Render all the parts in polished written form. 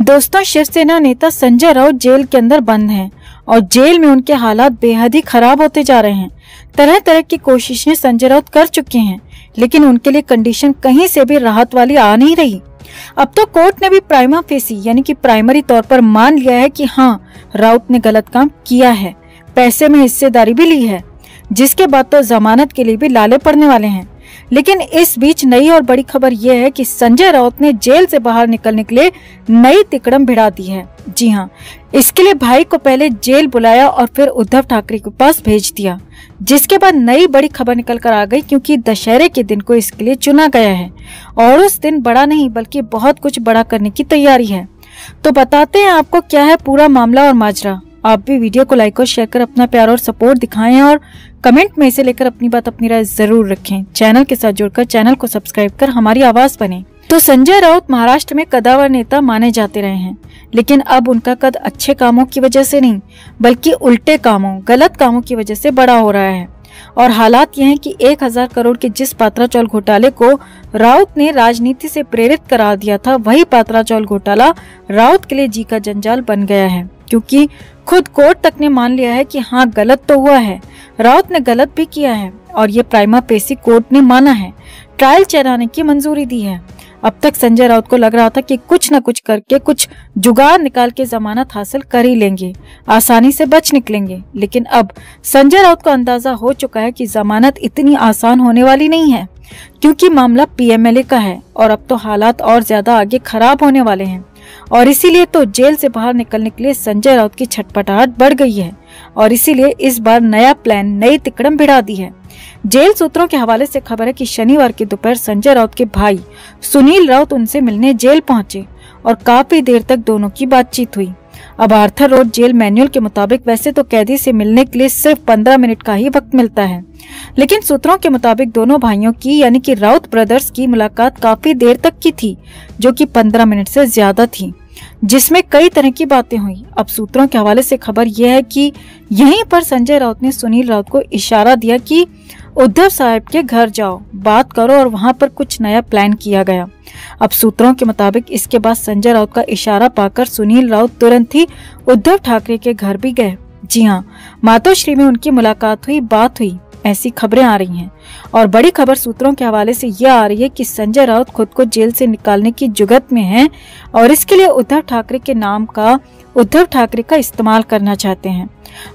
दोस्तों, शिवसेना नेता संजय राउत जेल के अंदर बंद हैं और जेल में उनके हालात बेहद ही खराब होते जा रहे हैं। तरह तरह की कोशिशें संजय राउत कर चुके हैं, लेकिन उनके लिए कंडीशन कहीं से भी राहत वाली आ नहीं रही। अब तो कोर्ट ने भी प्राइमा फेसी यानी कि प्राइमरी तौर पर मान लिया है कि हाँ, राउत ने गलत काम किया है, पैसे में हिस्सेदारी भी ली है, जिसके बाद तो जमानत के लिए भी लाले पड़ने वाले हैं। लेकिन इस बीच नई और बड़ी खबर यह है कि संजय राउत ने जेल से बाहर निकलने के लिए नई तिकड़म भिड़ा दी है। जी हाँ, इसके लिए भाई को पहले जेल बुलाया और फिर उद्धव ठाकरे के पास भेज दिया, जिसके बाद नई बड़ी खबर निकल कर आ गई, क्योंकि दशहरे के दिन को इसके लिए चुना गया है और उस दिन बड़ा नहीं बल्कि बहुत कुछ बड़ा करने की तैयारी है। तो बताते हैं आपको क्या है पूरा मामला और माजरा। आप भी वीडियो को लाइक और शेयर कर अपना प्यार और सपोर्ट दिखाएं और कमेंट में इसे लेकर अपनी बात अपनी राय जरूर रखें। चैनल के साथ जुड़कर चैनल को सब्सक्राइब कर हमारी आवाज बने। तो संजय राउत महाराष्ट्र में कद्दावर नेता माने जाते रहे हैं, लेकिन अब उनका कद अच्छे कामों की वजह से नहीं बल्कि उल्टे कामों, गलत कामों की वजह से बड़ा हो रहा है। और हालात ये हैं कि 1000 करोड़ के जिस पात्रा चौल घोटाले को राउत ने राजनीति से प्रेरित करार दिया था, वही पात्रा चौल घोटाला राउत के लिए जी का जंजाल बन गया है, क्योंकि खुद कोर्ट तक ने मान लिया है कि हाँ, गलत तो हुआ है, राउत ने गलत भी किया है और ये प्राइमा फेसी कोर्ट ने माना है, ट्रायल चलाने की मंजूरी दी है। अब तक संजय राउत को लग रहा था कि कुछ न कुछ करके कुछ जुगाड़ निकाल के जमानत हासिल कर ही लेंगे, आसानी से बच निकलेंगे। लेकिन अब संजय राउत को अंदाजा हो चुका है कि जमानत इतनी आसान होने वाली नहीं है, क्योंकि मामला पीएमएलए का है और अब तो हालात और ज्यादा आगे खराब होने वाले हैं। और इसीलिए तो जेल से बाहर निकलने के लिए संजय राउत की छटपटाहट बढ़ गई है और इसीलिए इस बार नया प्लान, नई तिकड़म भिड़ा दी है। जेल सूत्रों के हवाले से खबर है कि शनिवार की दोपहर संजय राउत के भाई सुनील राउत उनसे मिलने जेल पहुंचे और काफी देर तक दोनों की बातचीत हुई। अब आर्थर रोड जेल मैनुअल के मुताबिक वैसे तो कैदी से मिलने के लिए सिर्फ 15 मिनट का ही वक्त मिलता है, लेकिन सूत्रों के मुताबिक दोनों भाइयों की यानी कि राउत ब्रदर्स की मुलाकात काफी देर तक की थी, जो कि 15 मिनट से ज्यादा थी, जिसमें कई तरह की बातें हुई। अब सूत्रों के हवाले से खबर यह है कि यहीं पर संजय राउत ने सुनील राउत को इशारा दिया कि उद्धव साहब के घर जाओ, बात करो, और वहां पर कुछ नया प्लान किया गया। अब सूत्रों के मुताबिक इसके बाद संजय राउत का इशारा पाकर सुनील राउत तुरंत ही उद्धव ठाकरे के घर भी गए। जी हाँ, मातोश्री में उनकी मुलाकात हुई, बात हुई, ऐसी खबरें आ रही हैं। और बड़ी खबर सूत्रों के हवाले से यह आ रही है कि संजय राउत खुद को जेल से निकालने की जुगत में हैं और इसके लिए उद्धव ठाकरे के नाम का, उद्धव ठाकरे का इस्तेमाल करना चाहते हैं।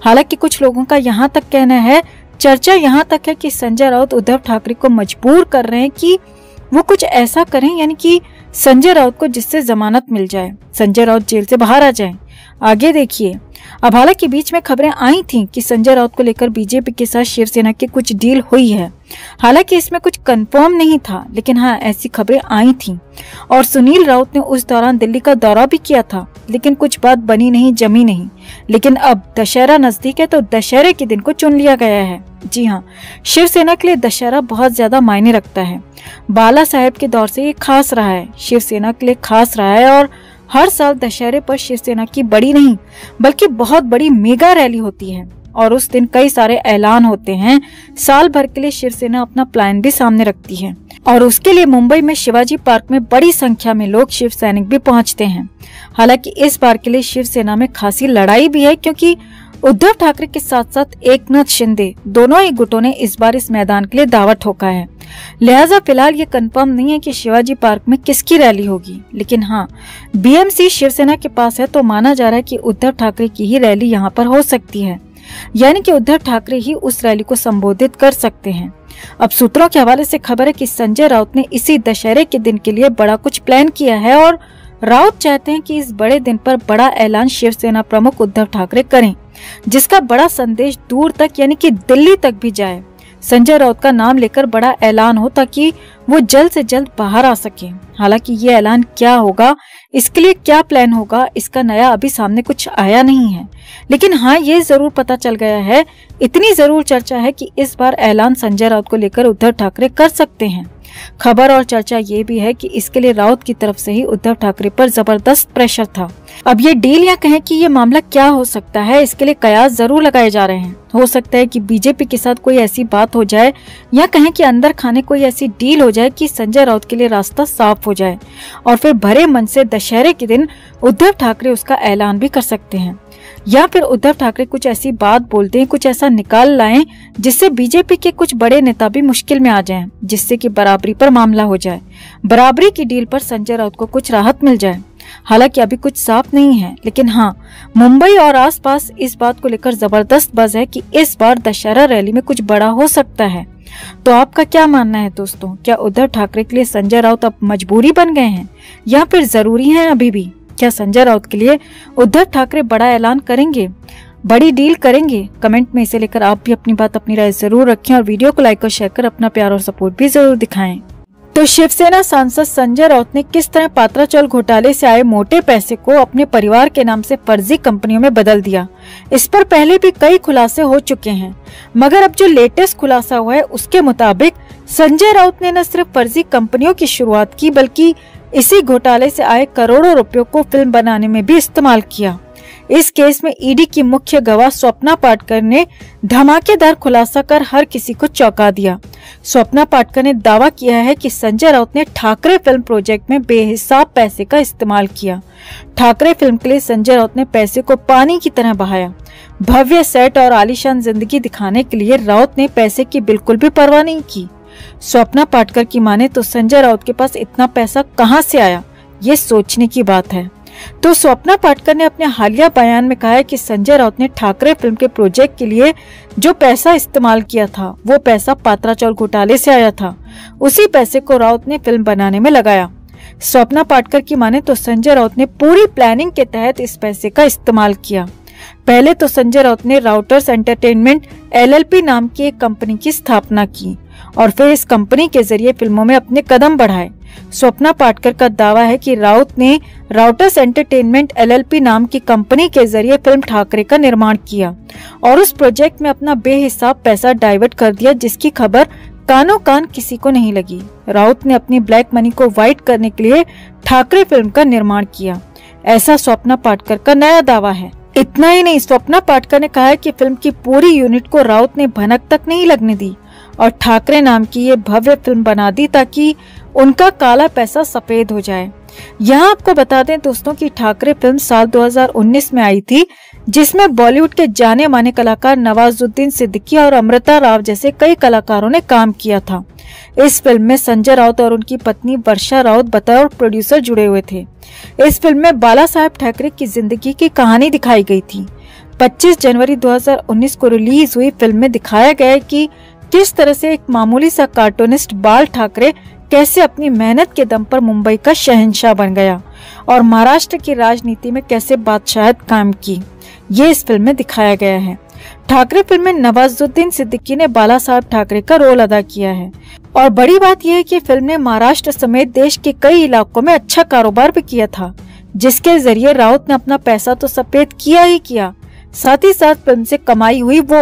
हालांकि कुछ लोगों का यहाँ तक कहना है, चर्चा यहाँ तक है कि संजय राउत उद्धव ठाकरे को मजबूर कर रहे हैं कि वो कुछ ऐसा करें, यानी कि संजय राउत को जिससे जमानत मिल जाए, संजय राउत जेल से बाहर आ जाएं। आगे देखिए। अब हालांकि बीच में खबरें आई थीं कि संजय राउत को लेकर बीजेपी के साथ शिवसेना की कुछ डील हुई है। हालांकि इसमें कुछ कंफर्म नहीं था, लेकिन हाँ, ऐसी खबरें आई थीं। और सुनील राउत ने उस दौरान दिल्ली का दौरा भी किया था, लेकिन कुछ बात बनी नहीं, जमी नहीं। लेकिन अब दशहरा नजदीक है तो दशहरे के दिन को चुन लिया गया है। जी हाँ, शिवसेना के लिए दशहरा बहुत ज्यादा मायने रखता है। बाला साहेब के दौर से ये खास रहा है, शिवसेना के लिए खास रहा है और हर साल दशहरे पर शिवसेना की बड़ी नहीं बल्कि बहुत बड़ी मेगा रैली होती है और उस दिन कई सारे ऐलान होते हैं। साल भर के लिए शिवसेना अपना प्लान भी सामने रखती है और उसके लिए मुंबई में शिवाजी पार्क में बड़ी संख्या में लोग, शिव सैनिक भी पहुंचते हैं। हालांकि इस बार के लिए शिवसेना में खासी लड़ाई भी है, क्योंकि उद्धव ठाकरे के साथ साथ एकनाथ शिंदे दोनों ही गुटों ने इस बार इस मैदान के लिए दावा ठोका है। लिहाजा फिलहाल ये कंफर्म नहीं है कि शिवाजी पार्क में किसकी रैली होगी, लेकिन हाँ, बीएमसी शिवसेना के पास है तो माना जा रहा है कि उद्धव ठाकरे की ही रैली यहाँ पर हो सकती है, यानी कि उद्धव ठाकरे ही उस रैली को संबोधित कर सकते हैं। अब सूत्रों के हवाले से खबर है कि संजय राउत ने इसी दशहरे के दिन के लिए बड़ा कुछ प्लान किया है और राउत चाहते हैं कि इस बड़े दिन पर बड़ा ऐलान शिवसेना प्रमुख उद्धव ठाकरे करें, जिसका बड़ा संदेश दूर तक यानी कि दिल्ली तक भी जाए। संजय राउत का नाम लेकर बड़ा ऐलान हो ताकि वो जल्द से जल्द बाहर आ सके। हालांकि ये ऐलान क्या होगा, इसके लिए क्या प्लान होगा, इसका नया अभी सामने कुछ आया नहीं है। लेकिन हाँ, ये जरूर पता चल गया है, इतनी जरूर चर्चा है कि इस बार ऐलान संजय राउत को लेकर उद्धव ठाकरे कर सकते हैं। खबर और चर्चा ये भी है कि इसके लिए राउत की तरफ से ही उद्धव ठाकरे पर जबरदस्त प्रेशर था। अब ये डील या कहें कि ये मामला क्या हो सकता है, इसके लिए कयास जरूर लगाए जा रहे हैं। हो सकता है कि बीजेपी के साथ कोई ऐसी बात हो जाए या कहें कि अंदर खाने कोई ऐसी डील हो जाए कि संजय राउत के लिए रास्ता साफ हो जाए और फिर भरे मन से दशहरे के दिन उद्धव ठाकरे उसका ऐलान भी कर सकते हैं। या फिर उद्धव ठाकरे कुछ ऐसी बात बोलते हैं, कुछ ऐसा निकाल लाएं जिससे बीजेपी के कुछ बड़े नेता भी मुश्किल में आ जाएं, जिससे कि बराबरी पर मामला हो जाए, बराबरी की डील पर संजय राउत को कुछ राहत मिल जाए। हालांकि अभी कुछ साफ नहीं है, लेकिन हाँ, मुंबई और आसपास इस बात को लेकर जबरदस्त बज़ है कि इस बार दशहरा रैली में कुछ बड़ा हो सकता है। तो आपका क्या मानना है दोस्तों? क्या उद्धव ठाकरे के लिए संजय राउत अब मजबूरी बन गए हैं या फिर जरूरी है अभी भी? क्या संजय राउत के लिए उद्धव ठाकरे बड़ा ऐलान करेंगे, बड़ी डील करेंगे? कमेंट में इसे लेकर आप भी अपनी बात, अपनी राय जरूर रखें और वीडियो को लाइक और शेयर कर अपना प्यार और सपोर्ट भी जरूर दिखाएं। तो शिवसेना सांसद संजय राउत ने किस तरह पात्राचौल घोटाले से आए मोटे पैसे को अपने परिवार के नाम से फर्जी कंपनियों में बदल दिया, इस पर पहले भी कई खुलासे हो चुके हैं, मगर अब जो लेटेस्ट खुलासा हुआ है उसके मुताबिक संजय राउत ने न सिर्फ फर्जी कंपनियों की शुरुआत की, बल्कि इसी घोटाले से आए करोड़ों रुपयों को फिल्म बनाने में भी इस्तेमाल किया। इस केस में ईडी की मुख्य गवाह स्वप्ना पाटकर ने धमाकेदार खुलासा कर हर किसी को चौंका दिया। स्वप्ना पाटकर ने दावा किया है कि संजय राउत ने ठाकरे फिल्म प्रोजेक्ट में बेहिसाब पैसे का इस्तेमाल किया। ठाकरे फिल्म के लिए संजय राउत ने पैसे को पानी की तरह बहाया। भव्य सेट और आलीशान जिंदगी दिखाने के लिए राउत ने पैसे की बिल्कुल भी परवाह नहीं की। स्वप्ना पाटकर की माने तो संजय राउत के पास इतना पैसा कहां से आया, ये सोचने की बात है। तो स्वप्ना पाटकर ने अपने हालिया बयान में कहा है कि संजय राउत ने ठाकरे फिल्म के प्रोजेक्ट के लिए जो पैसा इस्तेमाल किया था वो पैसा पात्राचौल घोटाले से आया था। उसी पैसे को राउत ने फिल्म बनाने में लगाया। स्वप्ना पाटकर की माने तो संजय राउत ने पूरी प्लानिंग के तहत इस पैसे का इस्तेमाल किया। पहले तो संजय राउत ने राउटर्स एंटरटेनमेंट LLP नाम की एक कंपनी की स्थापना की और फिर इस कंपनी के जरिए फिल्मों में अपने कदम बढ़ाए। स्वप्ना पाटकर का दावा है कि राउत ने राउटर्स एंटरटेनमेंट LLP नाम की कंपनी के जरिए फिल्म ठाकरे का निर्माण किया और उस प्रोजेक्ट में अपना बेहिसाब पैसा डाइवर्ट कर दिया, जिसकी खबर कानों कान किसी को नहीं लगी। राउत ने अपनी ब्लैक मनी को व्हाइट करने के लिए ठाकरे फिल्म का निर्माण किया, ऐसा स्वप्ना पाटकर का नया दावा है। इतना ही नहीं, स्वप्ना पाटकर ने कहा है कि फिल्म की पूरी यूनिट को राउत ने भनक तक नहीं लगने दी और ठाकरे नाम की ये भव्य फिल्म बना दी ताकि उनका काला पैसा सफेद हो जाए। यहाँ आपको बता दें दोस्तों कि ठाकरे फिल्म साल 2019 में आई थी, जिसमें बॉलीवुड के जाने माने कलाकार नवाजुद्दीन सिद्दीकी और अमृता राव जैसे कई कलाकारों ने काम किया था। इस फिल्म में संजय राउत और उनकी पत्नी वर्षा राउत बतौर प्रोड्यूसर जुड़े हुए थे। इस फिल्म में बाला साहेब ठाकरे की जिंदगी की कहानी दिखाई गई थी। 25 जनवरी 2019 को रिलीज हुई फिल्म में दिखाया गया कि किस तरह से एक मामूली सा कार्टूनिस्ट बाल ठाकरे कैसे अपनी मेहनत के दम पर मुंबई का शहंशाह बन गया और महाराष्ट्र की राजनीति में कैसे बादशाहत कायम की, ये इस फिल्म में दिखाया गया है। ठाकरे फिल्म में नवाजुद्दीन सिद्दीकी ने बाला साहब ठाकरे का रोल अदा किया है और बड़ी बात यह है कि फिल्म ने महाराष्ट्र समेत देश के कई इलाकों में अच्छा कारोबार भी किया था, जिसके जरिए राउत ने अपना पैसा तो सफेद किया ही किया, साथ ही साथ फिल्म से कमाई हुई वो